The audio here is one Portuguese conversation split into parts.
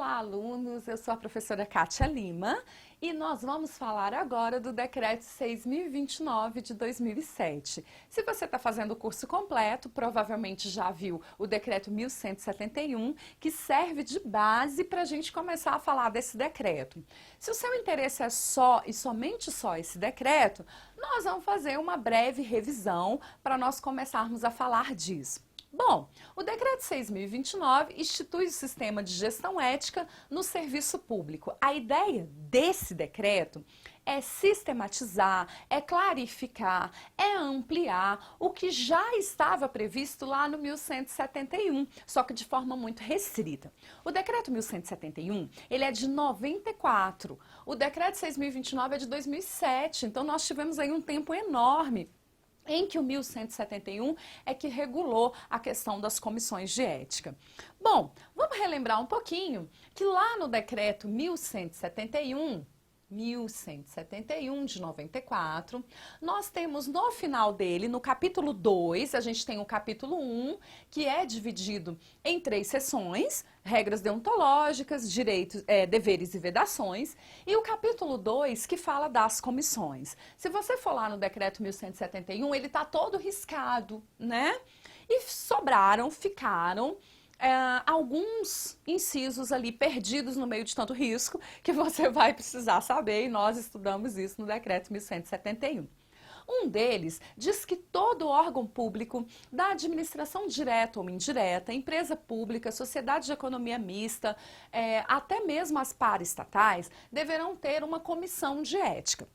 Olá, alunos! Eu sou a professora Kátia Lima e nós vamos falar agora do Decreto 6.029 de 2007. Se você está fazendo o curso completo, provavelmente já viu o Decreto 1.171, que serve de base para a gente começar a falar desse decreto. Se o seu interesse é só e somente só esse decreto, nós vamos fazer uma breve revisão para nós começarmos a falar disso. Bom, o Decreto 6.029 institui o sistema de gestão ética no serviço público. A ideia desse decreto é sistematizar, é clarificar, é ampliar o que já estava previsto lá no 1171, só que de forma muito restrita. O Decreto 1171, ele é de 94, o Decreto 6.029 é de 2007, então nós tivemos aí um tempo enorme em que o 1171 é que regulou a questão das comissões de ética. Bom, vamos relembrar um pouquinho que lá no decreto 1171 de 94, nós temos no final dele, no capítulo 2, a gente tem o capítulo 1, que é dividido em 3 seções, regras deontológicas, direitos, deveres e vedações, e o capítulo 2, que fala das comissões. Se você for lá no decreto 1171, ele está todo riscado, né? E ficaram alguns incisos ali perdidos no meio de tanto risco que você vai precisar saber, e nós estudamos isso no decreto 1171. Um deles diz que todo órgão público da administração direta ou indireta, empresa pública, sociedade de economia mista, até mesmo as paraestatais, deverão ter uma comissão de ética.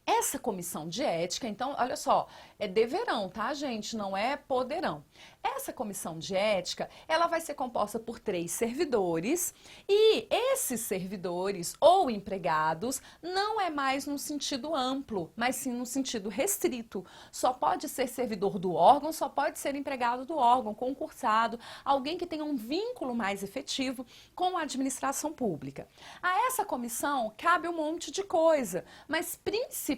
Essa comissão de ética, então, olha só, é deverão, tá, gente? Não é poderão. Essa comissão de ética, ela vai ser composta por 3 servidores e esses servidores ou empregados não é mais no sentido amplo, mas sim no sentido restrito. Só pode ser servidor do órgão, só pode ser empregado do órgão, concursado, alguém que tenha um vínculo mais efetivo com a administração pública. A essa comissão cabe um monte de coisa, mas principalmente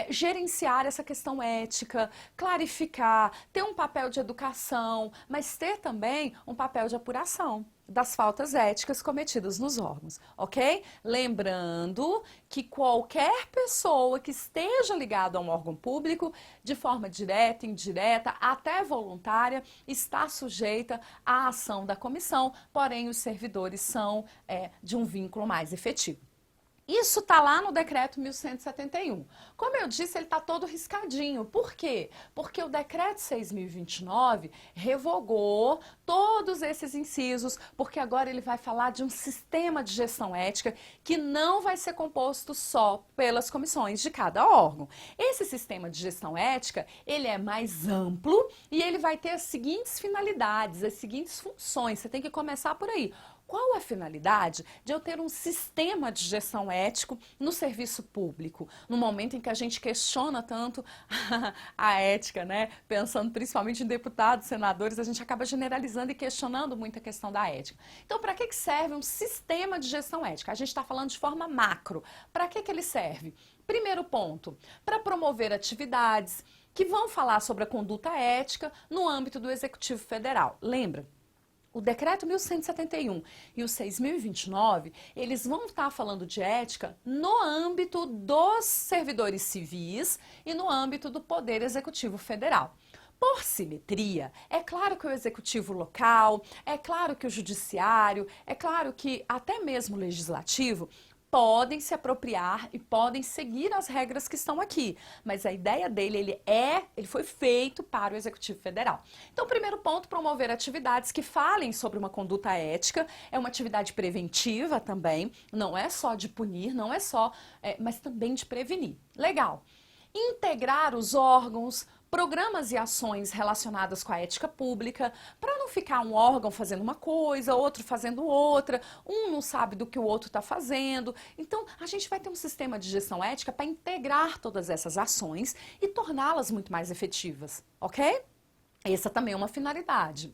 gerenciar essa questão ética, clarificar, ter um papel de educação, mas ter também um papel de apuração das faltas éticas cometidas nos órgãos, ok? Lembrando que qualquer pessoa que esteja ligada a um órgão público, de forma direta, indireta, até voluntária, está sujeita à ação da comissão, porém os servidores são de um vínculo mais efetivo. Isso está lá no decreto 1171. Como eu disse, ele está todo riscadinho. Por quê? Porque o decreto 6.029 revogou todos esses incisos, porque agora ele vai falar de um sistema de gestão ética que não vai ser composto só pelas comissões de cada órgão. Esse sistema de gestão ética, ele é mais amplo e ele vai ter as seguintes finalidades, as seguintes funções. Você tem que começar por aí. Qual a finalidade de eu ter um sistema de gestão ético no serviço público, no momento em que a gente questiona tanto a ética, né? Pensando principalmente em deputados, senadores, a gente acaba generalizando e questionando muito a questão da ética. Então, para que serve um sistema de gestão ética? A gente está falando de forma macro. Para que ele serve? Primeiro ponto, para promover atividades que vão falar sobre a conduta ética no âmbito do Executivo Federal. Lembra? O decreto 1171 e o 6.029, eles vão estar falando de ética no âmbito dos servidores civis e no âmbito do Poder Executivo Federal. Por simetria, é claro que o executivo local, é claro que o judiciário, é claro que até mesmo o legislativo podem se apropriar e podem seguir as regras que estão aqui. Mas a ideia dele, ele foi feito para o Executivo Federal. Então, primeiro ponto, promover atividades que falem sobre uma conduta ética. É uma atividade preventiva também, não é só de punir, não é só, mas também de prevenir. Legal. Integrar os órgãos, programas e ações relacionadas com a ética pública, para não ficar um órgão fazendo uma coisa, outro fazendo outra, um não sabe do que o outro está fazendo. Então, a gente vai ter um sistema de gestão ética para integrar todas essas ações e torná-las muito mais efetivas, ok? Essa também é uma finalidade.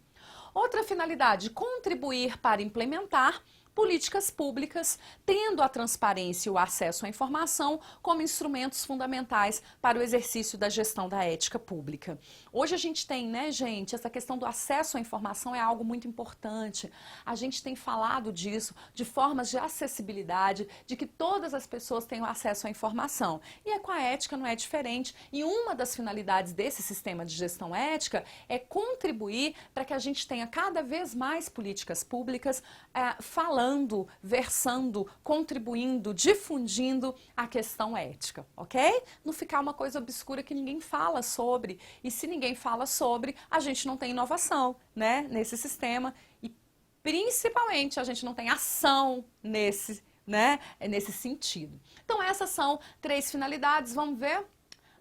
Outra finalidade, contribuir para implementar políticas públicas, tendo a transparência e o acesso à informação como instrumentos fundamentais para o exercício da gestão da ética pública. Hoje a gente tem, né, gente, essa questão do acesso à informação é algo muito importante. A gente tem falado disso, de formas de acessibilidade, de que todas as pessoas tenham acesso à informação. E com a ética não é diferente. E uma das finalidades desse sistema de gestão ética é contribuir para que a gente tenha cada vez mais políticas públicas falando, versando, contribuindo, difundindo a questão ética, ok? Não ficar uma coisa obscura que ninguém fala sobre. E se ninguém fala sobre, a gente não tem inovação, né, nesse sistema. E principalmente a gente não tem ação nesse, né, nesse sentido. Então essas são 3 finalidades. Vamos ver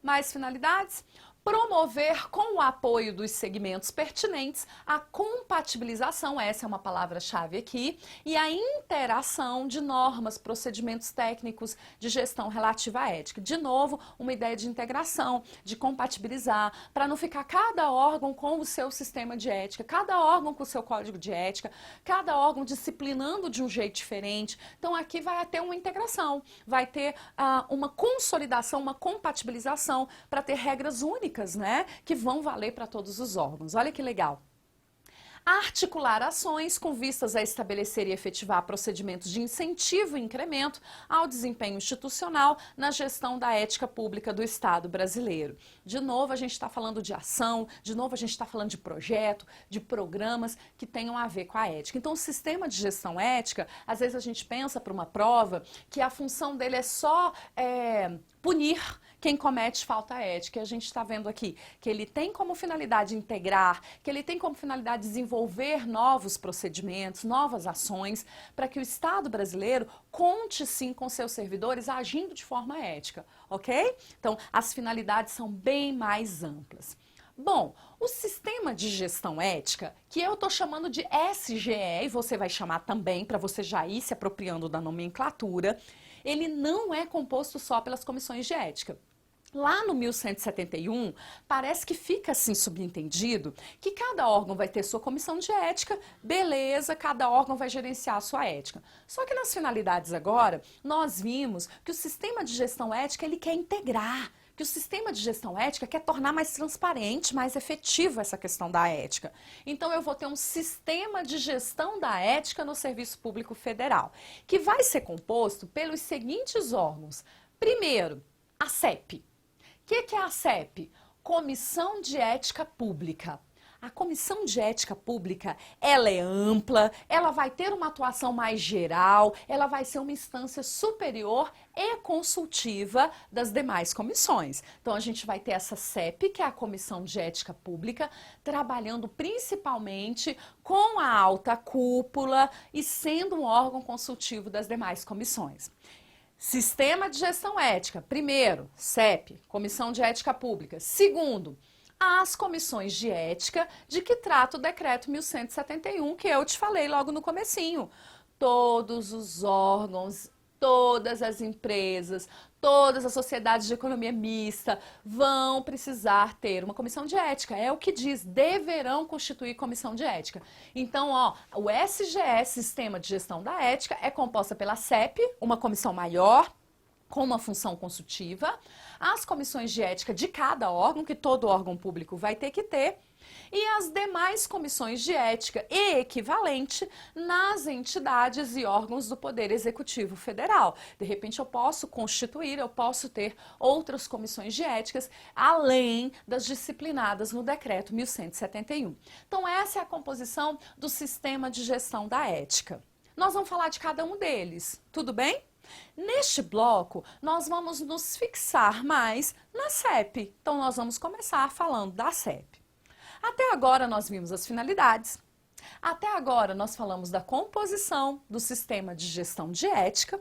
mais finalidades? Promover com o apoio dos segmentos pertinentes a compatibilização, essa é uma palavra-chave aqui, e a interação de normas, procedimentos técnicos de gestão relativa à ética. De novo, uma ideia de integração, de compatibilizar, para não ficar cada órgão com o seu sistema de ética, cada órgão com o seu código de ética, cada órgão disciplinando de um jeito diferente. Então aqui vai ter uma integração, vai ter uma consolidação, uma compatibilização para ter regras únicas, né, que vão valer para todos os órgãos. Olha que legal. Articular ações com vistas a estabelecer e efetivar procedimentos de incentivo e incremento ao desempenho institucional na gestão da ética pública do Estado brasileiro. De novo, a gente está falando de ação, de novo, a gente está falando de projeto, de programas que tenham a ver com a ética. Então, o sistema de gestão ética, às vezes a gente pensa para uma prova que a função dele é só punir quem comete falta ética. E a gente está vendo aqui que ele tem como finalidade integrar, que ele tem como finalidade desenvolver novos procedimentos, novas ações, para que o Estado brasileiro conte sim com seus servidores agindo de forma ética, ok? Então, as finalidades são bem mais amplas. Bom, o sistema de gestão ética, que eu estou chamando de SGE, e você vai chamar também, para você já ir se apropriando da nomenclatura, ele não é composto só pelas comissões de ética. Lá no 1171, parece que fica assim subentendido que cada órgão vai ter sua comissão de ética, beleza, cada órgão vai gerenciar a sua ética. Só que nas finalidades agora, nós vimos que o sistema de gestão ética, ele quer integrar, que o sistema de gestão ética quer tornar mais transparente, mais efetivo essa questão da ética. Então eu vou ter um sistema de gestão da ética no Serviço Público Federal, que vai ser composto pelos seguintes órgãos. Primeiro, a CEP. O que é a CEP? Comissão de Ética Pública. A Comissão de Ética Pública, ela é ampla, ela vai ter uma atuação mais geral, ela vai ser uma instância superior e consultiva das demais comissões. Então, a gente vai ter essa CEP, que é a Comissão de Ética Pública, trabalhando principalmente com a alta cúpula e sendo um órgão consultivo das demais comissões. Sistema de gestão ética. Primeiro, CEP, Comissão de Ética Pública. Segundo, as comissões de ética de que trata o decreto 1171, que eu te falei logo no comecinho. Todos os órgãos, todas as empresas, todas as sociedades de economia mista vão precisar ter uma comissão de ética. É o que diz, deverão constituir comissão de ética. Então, ó, o SGE, Sistema de Gestão da Ética, é composta pela CEP, uma comissão maior, com uma função consultiva, as comissões de ética de cada órgão, que todo órgão público vai ter que ter, e as demais comissões de ética e equivalente nas entidades e órgãos do Poder Executivo Federal. De repente eu posso constituir, eu posso ter outras comissões de éticas, além das disciplinadas no decreto 1171. Então essa é a composição do sistema de gestão da ética. Nós vamos falar de cada um deles, tudo bem? Neste bloco, nós vamos nos fixar mais na CEP. Então, nós vamos começar falando da CEP. Até agora, nós vimos as finalidades. Até agora, nós falamos da composição do sistema de gestão de ética.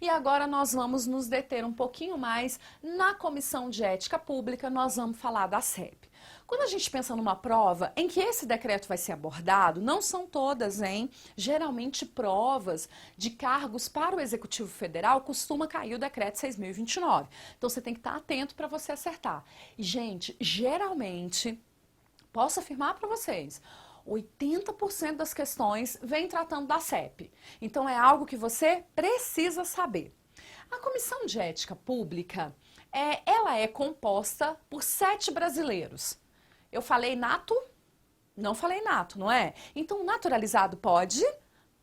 E agora, nós vamos nos deter um pouquinho mais na Comissão de Ética Pública. Nós vamos falar da CEP. Quando a gente pensa numa prova em que esse decreto vai ser abordado, não são todas, hein? Geralmente provas de cargos para o Executivo Federal costuma cair o decreto 6.029. Então você tem que estar atento para você acertar. E, gente, geralmente, posso afirmar para vocês, 80% das questões vem tratando da CEP. Então é algo que você precisa saber. A Comissão de Ética Pública, ela é composta por 7 brasileiros. Eu falei nato? Não falei nato, não é? Então, naturalizado pode?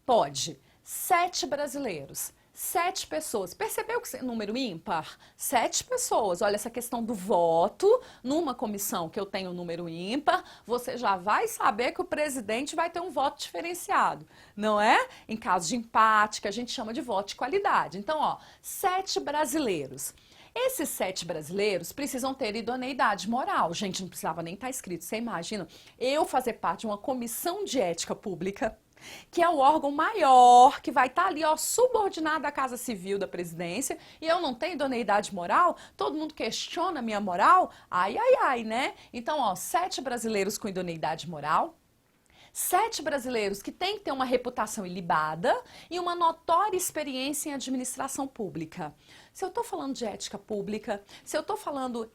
Pode. 7 brasileiros. 7 pessoas. Percebeu que número ímpar? 7 pessoas. Olha, essa questão do voto numa comissão que eu tenho número ímpar, você já vai saber que o presidente vai ter um voto diferenciado, não é? Em caso de empate, que a gente chama de voto de qualidade. Então, ó, 7 brasileiros. Esses 7 brasileiros precisam ter idoneidade moral. Gente, não precisava nem estar escrito. Você imagina eu fazer parte de uma comissão de ética pública, que é o órgão maior, que vai estar ali, ó, subordinado à Casa Civil da Presidência, e eu não tenho idoneidade moral? Todo mundo questiona a minha moral? Ai, ai, ai, né? Então, ó, 7 brasileiros com idoneidade moral, 7 brasileiros que têm que ter uma reputação ilibada e uma notória experiência em administração pública. Se eu estou falando de ética pública, se eu estou falando,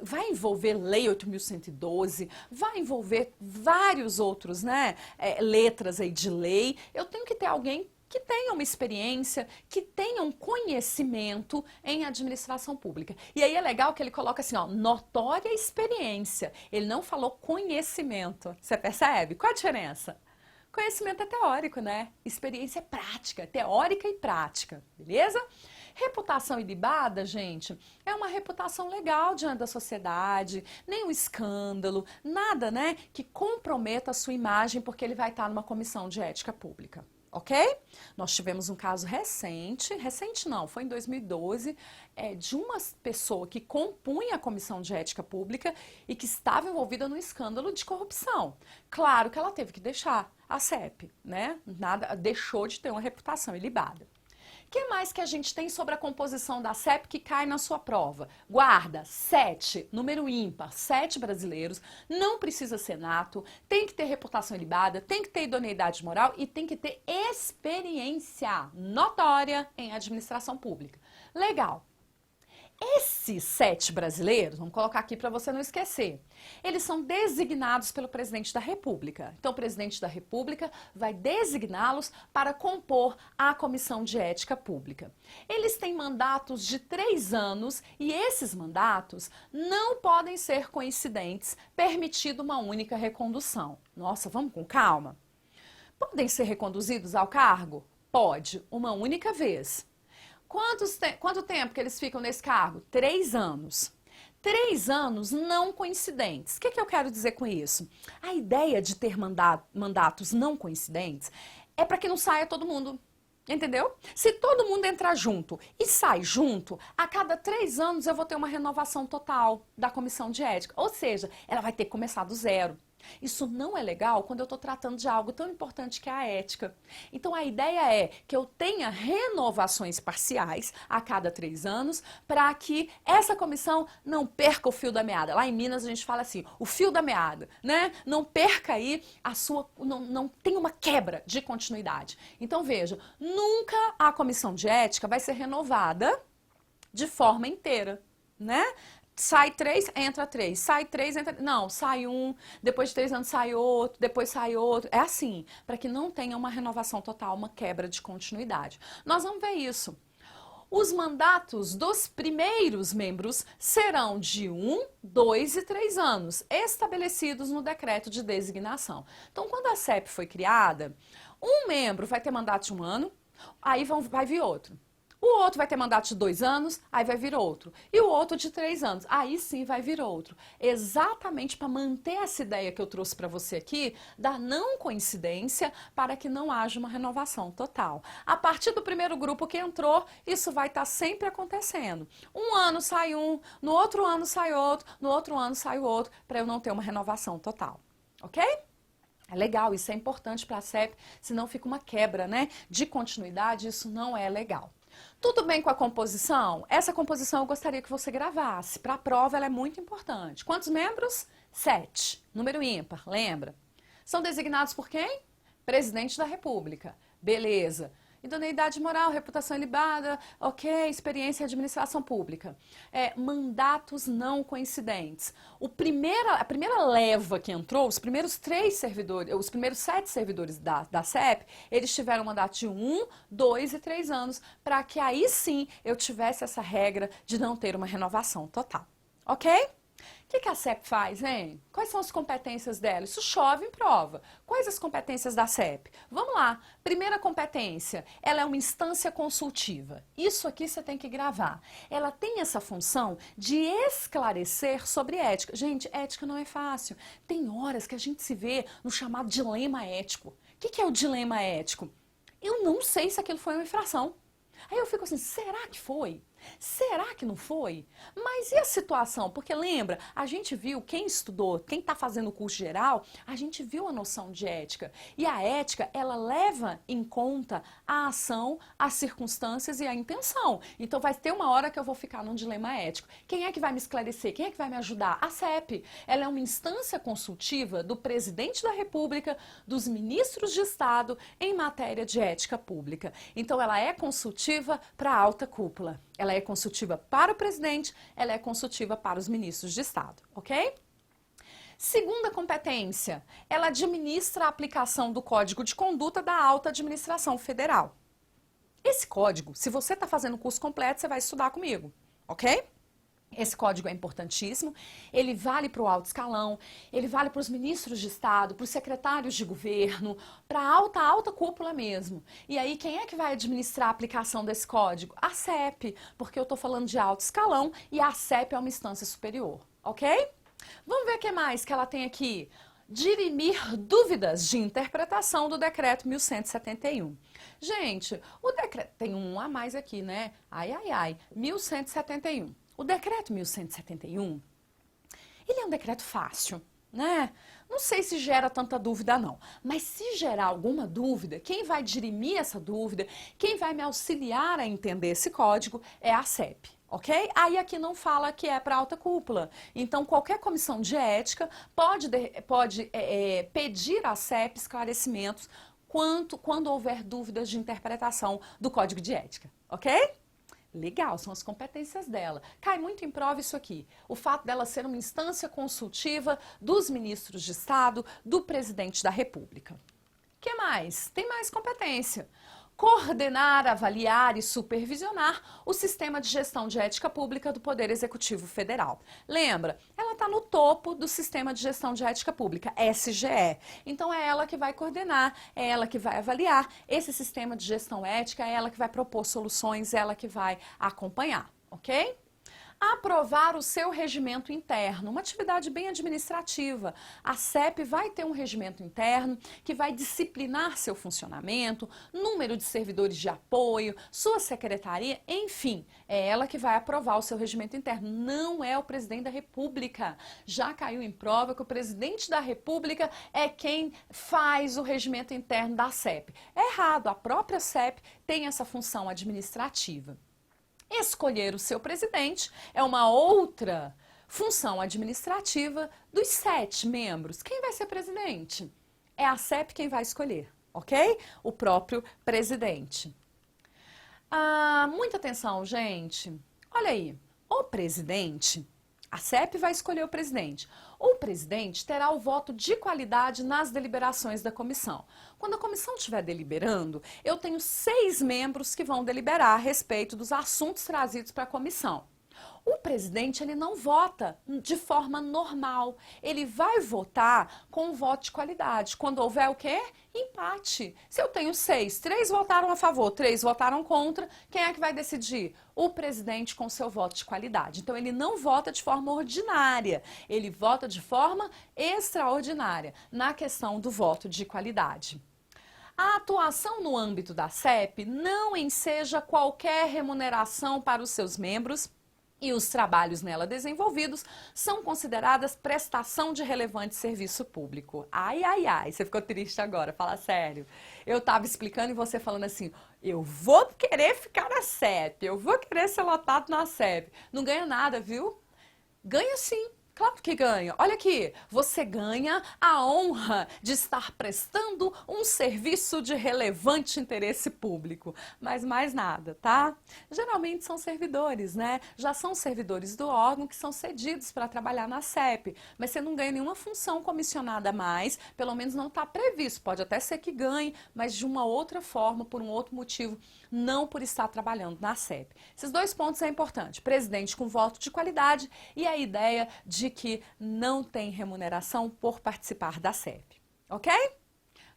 vai envolver Lei 8.112, vai envolver vários outros, né, letras aí de lei, eu tenho que ter alguém que tenha uma experiência, que tenha um conhecimento em administração pública. E aí é legal que ele coloca assim, ó, notória experiência. Ele não falou conhecimento. Você percebe? Qual a diferença? Conhecimento é teórico, né? Experiência é prática, teórica e prática, beleza? Reputação ilibada, gente, é uma reputação legal diante da sociedade, nenhum escândalo, nada, né, que comprometa a sua imagem porque ele vai estar numa comissão de ética pública. Ok? Nós tivemos um caso recente não, foi em 2012, de uma pessoa que compunha a Comissão de Ética Pública e que estava envolvida num escândalo de corrupção. Claro que ela teve que deixar a CEP, né? Deixou de ter uma reputação ilibada. O que mais que a gente tem sobre a composição da CEP que cai na sua prova? Guarda, 7, número ímpar, 7 brasileiros, não precisa ser nato, tem que ter reputação ilibada, tem que ter idoneidade moral e tem que ter experiência notória em administração pública. Legal. Esses 7 brasileiros, vamos colocar aqui para você não esquecer, eles são designados pelo presidente da República. Então, o presidente da República vai designá-los para compor a Comissão de Ética Pública. Eles têm mandatos de 3 anos e esses mandatos não podem ser coincidentes, permitido uma única recondução. Nossa, vamos com calma? Podem ser reconduzidos ao cargo? Pode, uma única vez. Quanto tempo que eles ficam nesse cargo? 3 anos. 3 anos não coincidentes. O que eu quero dizer com isso? A ideia de ter mandatos não coincidentes é para que não saia todo mundo. Entendeu? Se todo mundo entrar junto e sai junto, a cada 3 anos eu vou ter uma renovação total da comissão de ética. Ou seja, ela vai ter que começar do zero. Isso não é legal quando eu estou tratando de algo tão importante que é a ética. Então a ideia é que eu tenha renovações parciais a cada 3 anos para que essa comissão não perca o fio da meada. Lá em Minas a gente fala assim, o fio da meada, né? Não perca aí a sua, não tem uma quebra de continuidade. Então veja, nunca a comissão de ética vai ser renovada de forma inteira, né? Sai 3, entra 3, sai 3, entra... Não, sai um, depois de 3 anos sai outro, depois sai outro. É assim, para que não tenha uma renovação total, uma quebra de continuidade. Nós vamos ver isso. Os mandatos dos primeiros membros serão de 1, 2 e 3 anos, estabelecidos no decreto de designação. Então, quando a CEP foi criada, um membro vai ter mandato de 1 ano, aí vai vir outro. O outro vai ter mandato de 2 anos, aí vai vir outro. E o outro de 3 anos, aí sim vai vir outro. Exatamente para manter essa ideia que eu trouxe para você aqui, da não coincidência, para que não haja uma renovação total. A partir do primeiro grupo que entrou, isso vai estar sempre acontecendo. Um ano sai um, no outro ano sai outro, no outro ano sai o outro, para eu não ter uma renovação total. Ok? É legal, isso é importante para a CEP, senão fica uma quebra, né, de continuidade, isso não é legal. Tudo bem com a composição? Essa composição eu gostaria que você gravasse. Para a prova ela é muito importante. Quantos membros? 7. Número ímpar, lembra? São designados por quem? Presidente da República. Beleza. Idoneidade moral, reputação ilibada, ok, experiência em administração pública. Mandatos não coincidentes. A primeira leva que entrou, os primeiros 3 servidores, os primeiros 7 servidores da CEP, eles tiveram mandato de 1, 2 e 3 anos, para que aí sim eu tivesse essa regra de não ter uma renovação total. Ok? O que a CEP faz, hein? Quais são as competências dela? Isso chove em prova. Quais as competências da CEP? Vamos lá. Primeira competência, ela é uma instância consultiva. Isso aqui você tem que gravar. Ela tem essa função de esclarecer sobre ética. Gente, ética não é fácil. Tem horas que a gente se vê no chamado dilema ético. O que é o dilema ético? Eu não sei se aquilo foi uma infração. Aí eu fico assim, será que foi? Será que não foi? Mas e a situação? Porque lembra, a gente viu, quem estudou, quem está fazendo o curso geral, a gente viu a noção de ética. E a ética, ela leva em conta a ação, as circunstâncias e a intenção. Então vai ter uma hora que eu vou ficar num dilema ético. Quem é que vai me esclarecer? Quem é que vai me ajudar? A CEP. Ela é uma instância consultiva do presidente da República, dos ministros de Estado em matéria de ética pública. Então ela é consultiva para a alta cúpula. Ela é consultiva para o presidente, ela é consultiva para os ministros de Estado, ok? Segunda competência, ela administra a aplicação do Código de Conduta da Alta Administração Federal. Esse código, se você está fazendo o curso completo, você vai estudar comigo, ok? Esse código é importantíssimo, ele vale para o alto escalão, ele vale para os ministros de Estado, para os secretários de governo, para a alta cúpula mesmo. E aí, quem é que vai administrar a aplicação desse código? A CEP, porque eu estou falando de alto escalão e a CEP é uma instância superior, ok? Vamos ver o que mais que ela tem aqui. Dirimir dúvidas de interpretação do decreto 1171. Gente, o decreto tem um a mais aqui, né? 1171. O decreto 1171, ele é um decreto fácil, né? Não sei se gera tanta dúvida não, mas se gerar alguma dúvida, quem vai dirimir essa dúvida, quem vai me auxiliar a entender esse código é a CEP, ok? Aí aqui não fala que é para alta cúpula, então qualquer comissão de ética pode pedir à CEP esclarecimentos quando houver dúvidas de interpretação do código de ética, ok? Legal, são as competências dela. Cai muito em prova isso aqui. O fato dela ser uma instância consultiva dos ministros de Estado, do presidente da República. O que mais? Tem mais competência. Coordenar, avaliar e supervisionar o sistema de gestão de ética pública do Poder Executivo Federal. Lembra, ela está no topo do sistema de gestão de ética pública, SGE. Então é ela que vai coordenar, é ela que vai avaliar esse sistema de gestão ética, é ela que vai propor soluções, é ela que vai acompanhar, ok? Aprovar o seu regimento interno, uma atividade bem administrativa. A CEP vai ter um regimento interno que vai disciplinar seu funcionamento, número de servidores de apoio, sua secretaria, enfim, é ela que vai aprovar o seu regimento interno, não é o presidente da República. Já caiu em prova que o presidente da República é quem faz o regimento interno da CEP. É errado, a própria CEP tem essa função administrativa. Escolher o seu presidente é uma outra função administrativa dos 7 membros. Quem vai ser presidente? É a CEP quem vai escolher, ok? O próprio presidente. Muita atenção, gente. Olha aí, o presidente, a CEP vai escolher o presidente. O presidente terá o voto de qualidade nas deliberações da comissão. Quando a comissão estiver deliberando, eu tenho 6 membros que vão deliberar a respeito dos assuntos trazidos para a comissão. O presidente, ele não vota de forma normal. Ele vai votar com um voto de qualidade. Quando houver o quê? Empate. Se eu tenho 6, 3 votaram a favor, 3 votaram contra, quem é que vai decidir? O presidente com seu voto de qualidade. Então, ele não vota de forma ordinária, ele vota de forma extraordinária na questão do voto de qualidade. A atuação no âmbito da CEP não enseja qualquer remuneração para os seus membros e os trabalhos nela desenvolvidos são consideradas prestação de relevante serviço público. Ai, ai, ai, você ficou triste agora, fala sério. Eu estava explicando e você falando assim, eu vou querer ficar na CEP, eu vou querer ser lotado na CEP. Não ganha nada, viu? Ganha sim. Claro que ganha. Olha aqui, você ganha a honra de estar prestando um serviço de relevante interesse público. Mas mais nada, tá? Geralmente são servidores, né? Já são servidores do órgão que são cedidos para trabalhar na CEP. Mas você não ganha nenhuma função comissionada a mais, pelo menos não está previsto. Pode até ser que ganhe, mas de uma outra forma, por um outro motivo, não por estar trabalhando na CEP. Esses dois pontos é importante. Presidente com voto de qualidade e a ideia de que não tem remuneração por participar da CEP. Ok?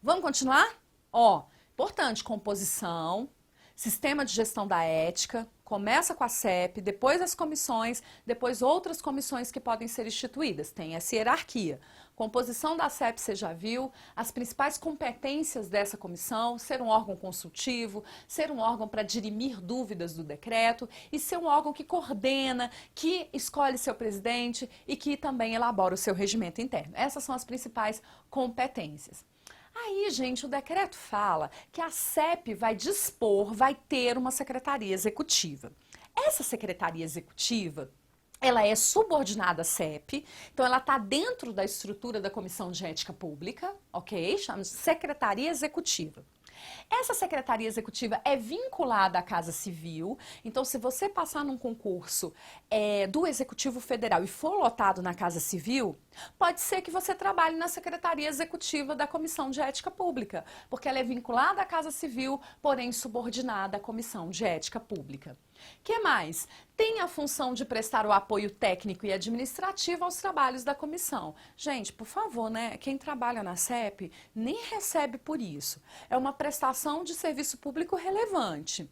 Vamos continuar? Ó, importante, composição, sistema de gestão da ética, começa com a CEP, depois as comissões, depois outras comissões que podem ser instituídas. Tem essa hierarquia. Composição da CEP você já viu, as principais competências dessa comissão, ser um órgão consultivo, ser um órgão para dirimir dúvidas do decreto e ser um órgão que coordena, que escolhe seu presidente e que também elabora o seu regimento interno. Essas são as principais competências. Aí, gente, o decreto fala que a CEP vai dispor, vai ter uma secretaria executiva. Essa secretaria executiva, ela é subordinada à CEP, então ela está dentro da estrutura da Comissão de Ética Pública, ok? Chama-se Secretaria Executiva. Essa secretaria executiva é vinculada à Casa Civil, então se você passar num concurso do Executivo Federal e for lotado na Casa Civil, pode ser que você trabalhe na secretaria executiva da Comissão de Ética Pública, porque ela é vinculada à Casa Civil, porém subordinada à Comissão de Ética Pública. Que mais? Tem a função de prestar o apoio técnico e administrativo aos trabalhos da comissão. Gente, por favor, né? Quem trabalha na CEP nem recebe por isso. É uma prestação de serviço público relevante.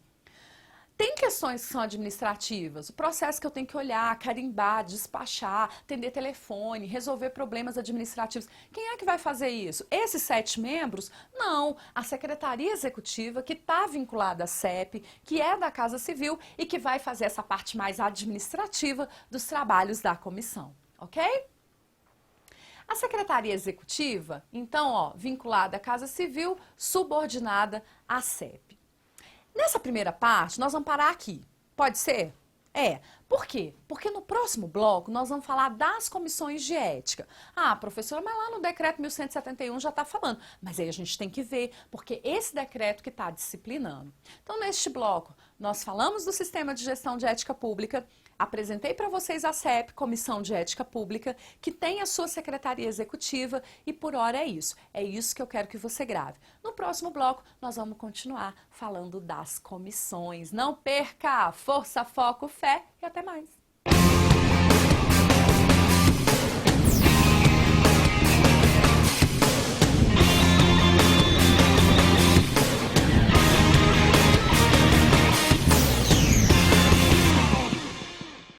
Tem questões que são administrativas, o processo que eu tenho que olhar, carimbar, despachar, atender telefone, resolver problemas administrativos. Quem é que vai fazer isso? Esses 7 membros? Não, a Secretaria Executiva que está vinculada à CEP, que é da Casa Civil e que vai fazer essa parte mais administrativa dos trabalhos da comissão, ok? A Secretaria Executiva, então, ó, vinculada à Casa Civil, subordinada à CEP. Nessa primeira parte, nós vamos parar aqui. Pode ser? Por quê? Porque no próximo bloco nós vamos falar das comissões de ética. Ah, professora, mas lá no decreto 1171 já está falando. Mas aí a gente tem que ver, porque esse decreto que está disciplinando. Então, neste bloco, nós falamos do sistema de gestão de ética pública, apresentei para vocês a CEP, Comissão de Ética Pública, que tem a sua secretaria executiva e por hora é isso. É isso que eu quero que você grave. No próximo bloco, nós vamos continuar falando das comissões. Não perca! Força, foco, fé e até mais!